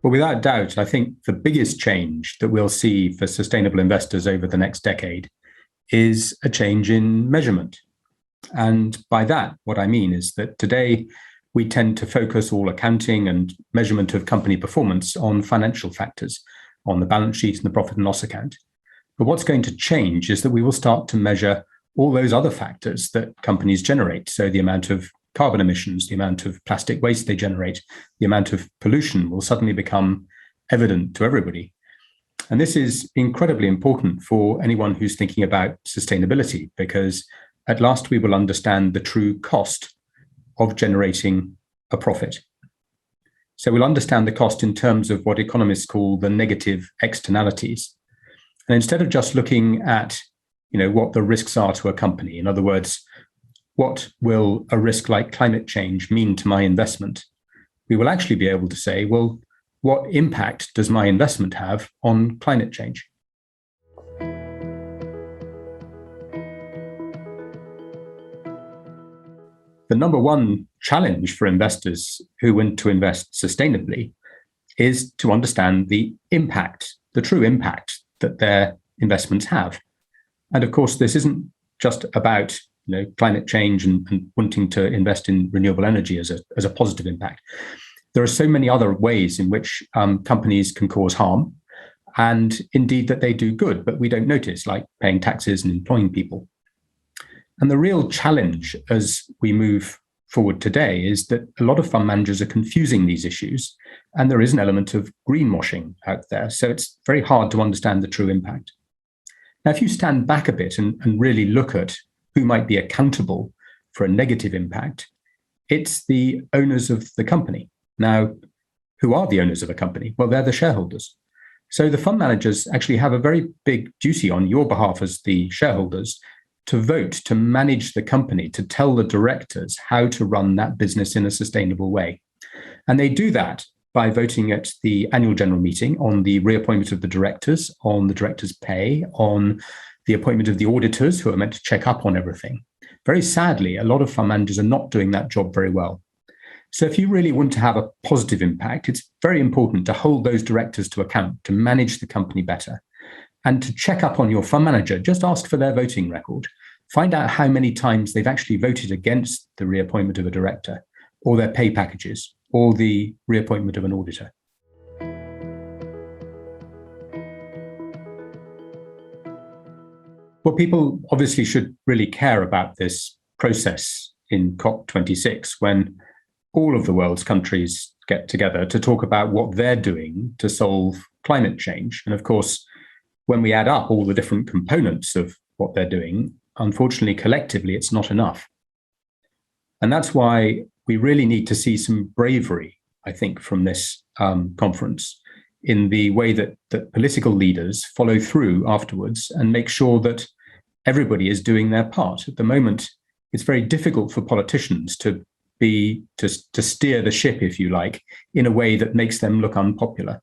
Well, without doubt, I think the biggest change that we'll see for sustainable investors over the next decade is a change in measurement. And by that, what I mean is that today we tend to focus all accounting and measurement of company performance on financial factors, on the balance sheet and the profit and loss account. But what's going to change is that we will start to measure all those other factors that companies generate. So the amount of carbon emissions, the amount of plastic waste they generate, the amount of pollution will suddenly become evident to everybody. And this is incredibly important for anyone who's thinking about sustainability, because at last we will understand the true cost of generating a profit. So we'll understand the cost in terms of what economists call the negative externalities. And instead of just looking at, what the risks are to a company, in other words, what will a risk like climate change mean to my investment? We will actually be able to say, well, what impact does my investment have on climate change? The number one challenge for investors who want to invest sustainably is to understand the impact, the true impact that their investments have. And of course, this isn't just about climate change and wanting to invest in renewable energy as a positive impact. There are so many other ways in which companies can cause harm, and indeed that they do good, but we don't notice, like paying taxes and employing people. And the real challenge as we move forward today is that a lot of fund managers are confusing these issues, and there is an element of greenwashing out there. So it's very hard to understand the true impact. Now, if you stand back a bit and really look at who might be accountable for a negative impact, it's the owners of the company. Now, who are the owners of a company? Well, they're the shareholders. So the fund managers actually have a very big duty on your behalf as the shareholders to vote, to manage the company, to tell the directors how to run that business in a sustainable way. And they do that by voting at the annual general meeting on the reappointment of the directors, on the directors' pay, on the appointment of the auditors who are meant to check up on everything. Very sadly, a lot of fund managers are not doing that job very well. So if you really want to have a positive impact, it's very important to hold those directors to account, to manage the company better. And to check up on your fund manager, just ask for their voting record. Find out how many times they've actually voted against the reappointment of a director, or their pay packages, or the reappointment of an auditor. Well, people obviously should really care about this process in COP26, when all of the world's countries get together to talk about what they're doing to solve climate change. And of course, when we add up all the different components of what they're doing, unfortunately, collectively, it's not enough. And that's why we really need to see some bravery, I think, from this conference in the way that political leaders follow through afterwards and make sure that everybody is doing their part. At the moment, it's very difficult for politicians to steer the ship, if you like, in a way that makes them look unpopular.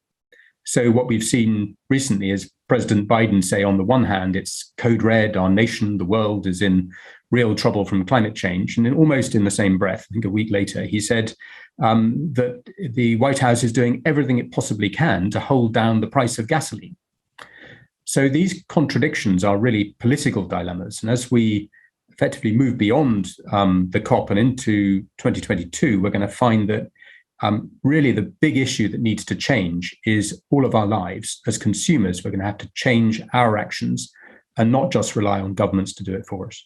So what we've seen recently is President Biden say, on the one hand, it's code red, our nation, the world is in real trouble from climate change. And then almost in the same breath, I think a week later, he said that the White House is doing everything it possibly can to hold down the price of gasoline. So these contradictions are really political dilemmas. And as we effectively move beyond the COP and into 2022, we're going to find that really the big issue that needs to change is all of our lives. As consumers, we're going to have to change our actions and not just rely on governments to do it for us.